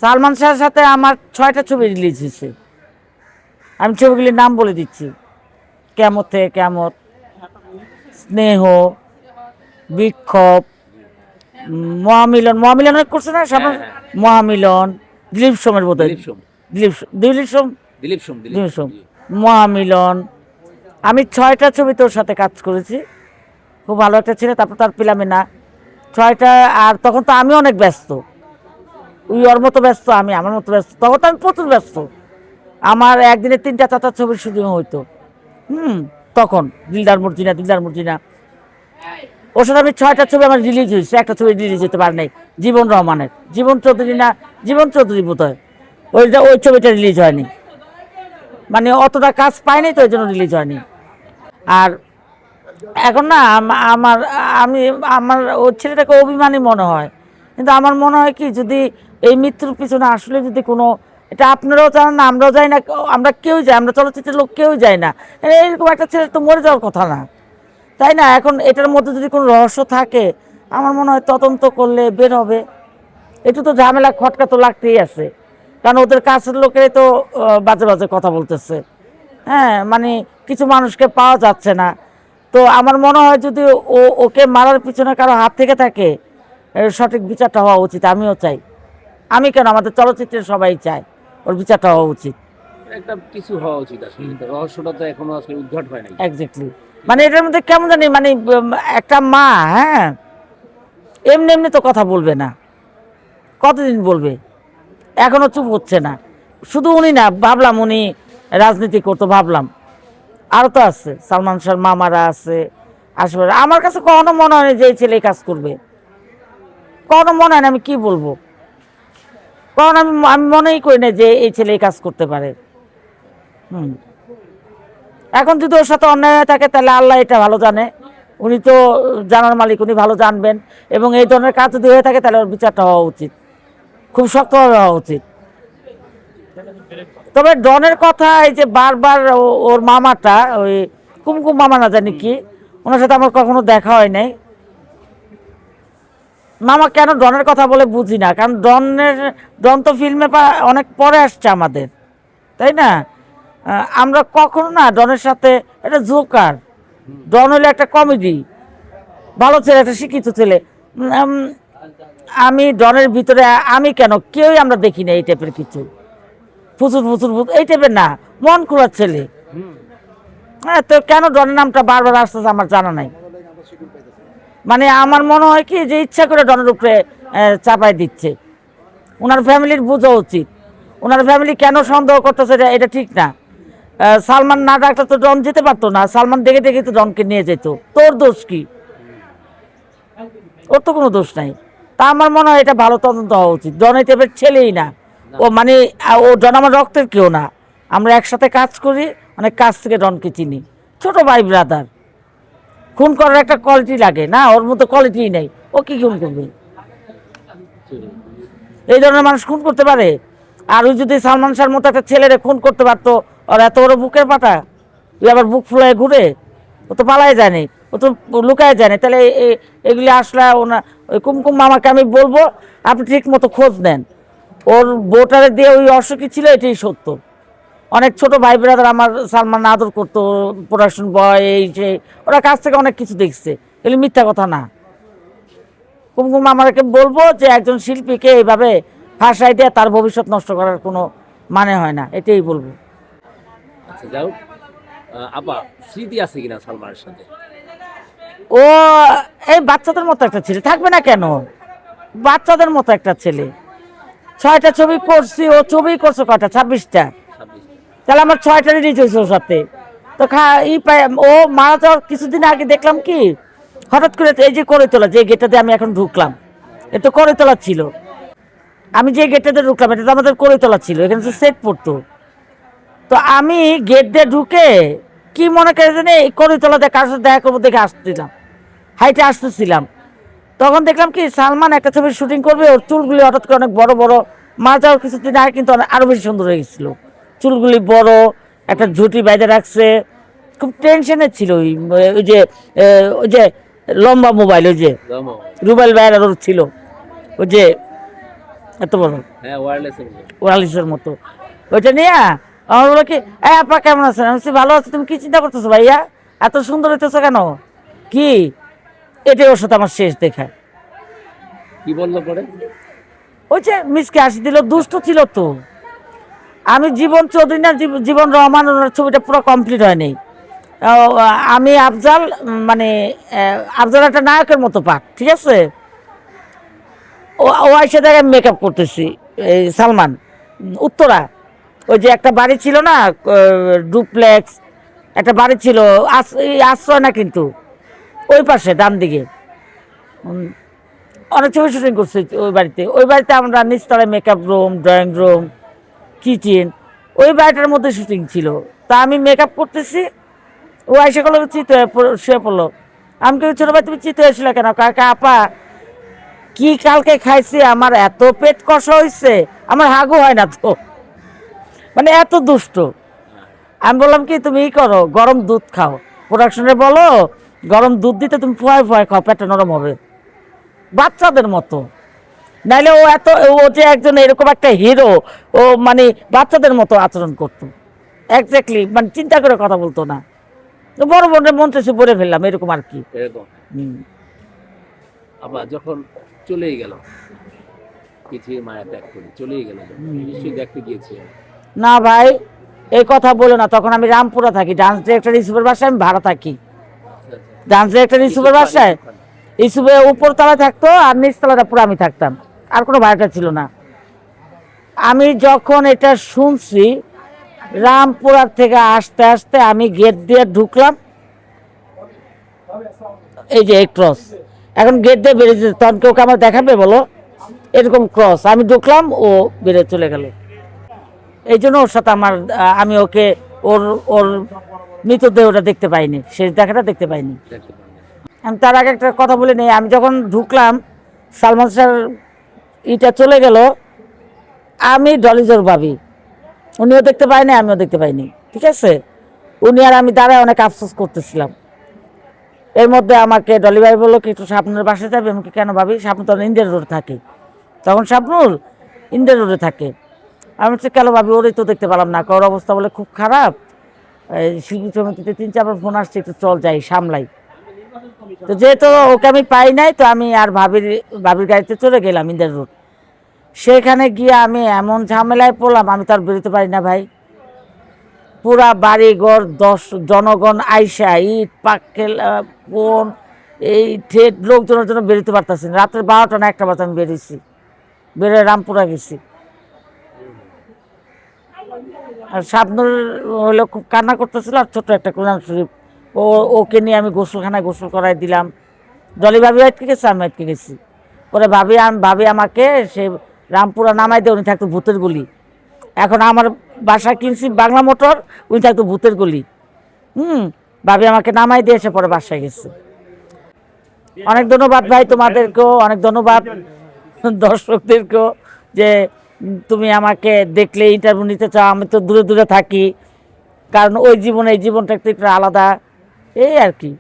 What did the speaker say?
সালমান শাহের সাথে আমার 6টা ছবি রিলিজ হয়েছে। আমি ছবিগুলির নাম বলে দিচ্ছি: কেমত থেকে কেমত, স্নেহ, বিক্ষোভ, মহামিলন। মহামিলন করছে না সবার? মহামিলন, দিলীপ সোমের বোধ হয়, দিলীপ সোম, মহামিলন। আমি 6টা ছবি তোর সাথে কাজ করেছি, খুব ভালো একটা ছেলে। তারপর তার পেলামে না 6টা। আর তখন তো আমি অনেক ব্যস্ত, ওর মতো ব্যস্ত, আমি আমার মতো ব্যস্ত। তখন তো আমি প্রচুর ব্যস্ত, আমার একদিনে 3টা 4টা ছবির শুটিং হইতো। তখন দিলদার মর্জিনা ওর সাথে আমি 6টা ছবি আমার রিলিজ হয়েছে, একটা ছবি রিলিজ হতে পারে নাই জীবন রহমানের, জীবন চৌধুরী বোধ হয়, ওই ছবিটা রিলিজ হয়নি, মানে অতটা কাজ পায়নি তো ওই জন্য রিলিজ হয়নি। আর এখন না আমার আমি আমার ওই ছেলেটাকে অভিমানী মনে হয়, কিন্তু আমার মনে হয় কি, যদি এই মৃত্যুর পিছনে আসলে যদি কোনো, এটা আপনারাও জানেন না, আমরাও যাই না, আমরা কেউ যাই, আমরা চলচ্চিত্রের লোক কেউ যাই না, এরকম একটা ছেলে তো মরে যাওয়ার কথা না, তাই না? এখন এটার মধ্যে যদি কোনো রহস্য থাকে, আমার মনে হয় তদন্ত করলে বের হবে। একটু তো ঝামেলা খটকা তো লাগতেই আছে, কারণ ওদের কাছের লোকেরাই তো বাজে বাজে কথা বলতেছে। হ্যাঁ, মানে কিছু মানুষকে পাওয়া যাচ্ছে না। তো আমার মনে হয় যদি ওকে মারার পিছনে কারো হাত থেকে থাকে, সঠিক বিচারটা হওয়া উচিত। আমিও চাই, আমি কেন, আমাদের চলচ্চিত্রের সবাই চায় ওর বিচারটা হওয়া উচিত। একটা কিছু হওয়া উচিত আসলে, রহস্যটা তো এখনো আসলে উদ্ঘাট হয় নাই। এক্স্যাক্টলি, মানে এটার মধ্যে কেমন জানি, মানে একটা মা, হ্যাঁ, এমনি এমনি তো কথা বলবে না, কতদিন বলবে? এখনো চুপ হচ্ছে না। শুধু উনি না, ভাবলাম উনি রাজনীতি করতো, ভাবলাম আরও তো আছে, সালমান শাহর মামারা আছে আশেপাশে। আমার কাছে কখনো মনে হয় না যে এই ছেলে এই কাজ করবে, কখনো মনে হয় না। আমি কি বলবো, কারণ আমি মনেই করি না যে এই ছেলে এই কাজ করতে পারে। এখন যদি ওর সাথে অন্যায় হয়ে থাকে, তাহলে আল্লাহ এটা ভালো জানে, উনি তো জানার মালিক, উনি ভালো জানবেন। এবং এই ধরনের কাজ যদি হয়ে থাকে, তাহলে ওর বিচারটা হওয়া উচিত, খুব শক্তভাবে হওয়া উচিত। তবে ডনের কথা, এই যে বারবার ওর মামাটা, ওই কুমকুম মামা না জানি কি, ওনার সাথে আমার কখনো দেখা হয় নাই। মামা কেন ডনের কথা বলে বুঝি না, কারণ ডন তো ফিল্মে অনেক পরে আসছে আমাদের, তাই না? আমরা কখনো না ডনের সাথে, এটা জোকার, ডন হলে একটা কমেডি, ভালো ছেলে, একটা শিক্ষিত ছেলে। আমি ডনের ভিতরে, আমি কেন, কেউই আমরা দেখি না এই টাইপের কিছু, ফুচুর এই টাইপের না, মন খোলার ছেলে। হ্যাঁ, তো কেন ডনের নামটা বারবার আসতেছে আমার জানা নাই। মানে আমার মনে হয় কি, যে ইচ্ছা করে ডনের উপরে চাপাই দিচ্ছে। ওনার ফ্যামিলির বোঝা উচিত, ওনার ফ্যামিলি কেন সন্দেহ করতেছে, এটা ঠিক না। সালমান না ডাকলে তো ডন যেতে পারতো না, সালমান ডেকে ডেকে তো ডনকে নিয়ে যেত। তোর দোষ কি? ওর তো কোনো দোষ নাই। তা আমার মনে হয় এটা ভালো তদন্ত হওয়া উচিত। ডন এই টাইপের ছেলেই না ও, মানে ও ডন আমার রক্তের কেউ না, আমরা একসাথে কাজ করি, অনেক কাছ থেকে ডনকে চিনি, ছোট ভাই ব্রাদার। খুন করার একটা কোয়ালিটি লাগে না, ওর মতো কোয়ালিটি নেই, ও কি খুন করবে? এই ধরনের মানুষ খুন করতে পারে? আর ওই যদি সালমান শাহর মতো একটা ছেলেরে খুন করতে পারতো, ওর এত বড় বুকের পাটা, ওই আবার বুক ফুলায় ঘুরে, ও তো পালায় যায়নি, ও তো লুকায় যায়নি। তাহলে এগুলি আসলে ওই কুমকুম মামাকে আমি বলবো, আপনি ঠিক মতো খোঁজ নেন, ওর বোটারে দিয়ে ওই অসুখী ছিল, এটাই সত্য। অনেক ছোট ভাই ব্রাদার আমার সালমান আদর করতো, প্রোডাকশন বয়, এই সেই, ওরা কাছ থেকে অনেক কিছু দেখছে, এগুলি মিথ্যা কথা না। কুমকুম আমাকে বলবো যে একজন শিল্পীকে এইভাবে ফাঁসাই দিয়ে তার ভবিষ্যৎ নষ্ট করার কোনো মানে হয় না, এটাই বলবো। আচ্ছা, যাও আপা, স্মৃতি আছে কিনা সালমানের সাথে? ও এই বাচ্চাদের মতো একটা ছেলে, থাকবে না কেন? বাচ্চাদের মতো একটা ছেলে। 6টা ছবি করছি, ও ছবি করছে কয়টা? 26টা। তাহলে আমার 6টা রিলিজ হয়েছে ওর সাথে। তো ও মারা যাওয়ার কিছুদিন আগে দেখলাম কি, হঠাৎ করে এই যে করে তোলা, যে গেটটাতে আমি এখন ঢুকলাম, এ তো করে তোলা ছিল। আমি যে গেটটাতে ঢুকলাম, এটা তো আমাদের করে তোলা ছিল, এখানে তো সেট পড়তো। তো আমি গেট দিয়ে ঢুকে কি মনে করে জানি এই করে তোলাতে কার সাথে দেখা করবো দেখে আসতেছিলাম, হাইটে আসতেছিলাম। তখন দেখলাম কি, সালমান একটা ছবির শুটিং করবে, ওর চুলগুলি হঠাৎ করে অনেক বড় বড়, মারা যাওয়ার কিছুদিন আগে কিন্তু আরও বেশি সুন্দর হয়ে গেছিল, চুলগুলি বড়, একটা ঝুঁটি বাইরে রাখছে, খুব টেনশনে ছিল। ওই যে লম্বা মোবাইল, ওই যে রুবেল ভাইয়ের ওর ছিল, ওই যে এত বড় হ্যাঁ ওয়্যারলেস এর মতো। ওরালিসের মতো। ওইটা নিয়ে আমার বলো কি, আপা কেমন আছেন? আমি বলছি, ভালো আছি। তুমি কি চিন্তা করতেছো ভাইয়া? এত সুন্দর হইতেছো কেন? কি? এটাই ওর সাথে আমার শেষ দেখা। কি বললো পরে? ওই যে মিসকে হাসি দিল, দুষ্ট ছিল তো। আমি জীবন চৌধুরী না জীবন রহমান, ওনার ছবিটা পুরো কমপ্লিট হয়নি। আমি আফজাল, মানে আফজাল একটা নায়কের মতো পাঠ, ঠিক আছে? ও ও এসে দেখে মেকআপ করতেছি, এই সালমান, উত্তরা। ওই যে একটা বাড়ি ছিল না, ডুপ্লেক্স একটা বাড়ি ছিল, এই আশ্রয় না কিন্তু, ওই পাশে ডান দিকে। অনেক ছবি শুটিং করছি ওই বাড়িতে। ওই বাড়িতে আমরা নিচতলায় makeup room, drawing room, kitchen, ওই বাড়িটার মধ্যে শুটিং ছিল। তা আমি মেকআপ করতেছি, ও আইসা করলো চিত হয়ে শুয়ে পড়লো। আমি কেউ, ছোটো ভাই তুমি চিত হয়েছিল কেন? কাকা আপা কি কালকে খাইছি, আমার এত পেট কষা হয়েছে, আমার হাগু হয় না তো, মানে এত দুষ্ট। আমি বললাম কি, তুমি ই করো, গরম দুধ খাও, প্রোডাকশনে বলো গরম দুধ দিতে, তুমি ফুয়ায় ফুয়ায় খাও, পেটটা নরম হবে, বাচ্চাদের মতো। নাইলে ও এত, ও যে একজন এরকম একটা হিরো, ও মানে বাচ্চাদের মতো আচরণ করতো, একজাক্টলি, মানে চিন্তা করে কথা বলতো না। তো বড় বোনের মন চেয়ে বলে ফেললাম, এরকম আর কি। এরকম। হুম। আবার যখন চলেই গেল, পৃথিবীর মায়া ত্যাগ করে চলেই গেল, নিশ্চয়ই দেখতে গিয়েছে। না ভাই, এই কথা বলো না। তখন আমি রামপুরা থাকি, ডান্স ডিরেক্টর ইসুফের বাসায় আমি ভাড়া থাকি। আচ্ছা, আচ্ছা। ডান্স ডিরেক্টর ইসুফের বাসায় ইসুফে উপরতলা থাকতো, আর নিচতলাটা পুরো আমি থাকতাম, আর কোনো ভাড়াটা ছিল না। আমি যখন এটা শুনছি, রামপুরার থেকে আসতে আসতে আমি গেট দিয়ে ঢুকলাম, এই যে ক্রস, এখন গেট দিয়ে বেরিয়েছে, তখন কেউ আমার দেখাবে বলো? এরকম ক্রস, আমি ঢুকলাম, ও বেরিয়ে চলে গেল। এই জন্য ওর সাথে আমার, আমি ওকে, ওর ওর মৃতদেহটা দেখতে পাইনি, শেষ দেখাটা দেখতে পাইনি। দেখতে পারেন। আমি তার আগে একটা কথা বলে নিই, আমি যখন ঢুকলাম, সালমান স্যার ইটা চলে গেল, আমি ডলিজোর ভাবি, উনিও দেখতে পাইনি, আমিও দেখতে পাইনি, ঠিক আছে? উনি আর আমি দাঁড়ায় অনেক আফসোস করতেছিলাম। এর মধ্যে আমাকে ডলি ভাই বললো কি, একটু স্বপ্নের বাসায় যাবে? আমি কি, কেন ভাবি? স্বপ্ন তো ইন্ডিয়ান রোড থাকে, তখন স্বপ্নুর ইন্ডিয়ান রোডে থাকে। আমি হচ্ছে, কেন ভাবি? ওরই তো দেখতে পেলাম না, ওর অবস্থা বলে খুব খারাপ, এই শিল্পী সমিতিতে 3-4বার ফোন আসছে, একটু চল যাই সামলাই। তো যেহেতু ওকে আমি পাই নাই, তো আমি আর ভাবির গাড়িতে চলে গেলাম ইন্ডিয়ান রোড। সেখানে গিয়ে আমি এমন ঝামেলায় পড়লাম, আমি তো আর বেরোতে পারি না ভাই। পুরা বাড়িঘর, জনগণ আইসা, ইট পাক্কেল, বোন, এই ঠেট, লোকজনের জন্য বেরোতে পারতেছি না। রাত্রে 12টা না 1টা বাজে আমি বেরিয়েছি, বেরোয় রামপুরা গেছি। আর শাবনুর হলো খুব কান্না করতেছিল, আর ছোট্ট একটা কোরআন শরীফ, ওকে নিয়ে আমি গোসলখানায় গোসল করাই দিলাম। জলি ভাবি আটকে গেছে, আমি আটকে গেছি। পরে ভাবি আমাকে সে রামপুরা নামাই দিয়ে, উনি থাকতো ভূতের গলি। এখন আমার বাসা কিনছি বাংলা মোটর, উনি থাকতো ভূতের গলি। ভাবি আমাকে নামাই দিয়ে এসে পরে বাসায় গেছে। অনেক ধন্যবাদ ভাই তোমাদেরকেও, অনেক ধন্যবাদ দর্শকদেরকেও, যে তুমি আমাকে দেখলে ইন্টারভিউ নিতে চাও। আমি তো দূরে দূরে থাকি, কারণ ওই জীবনে এই জীবনটা একটু আলাদা, এই আর কি।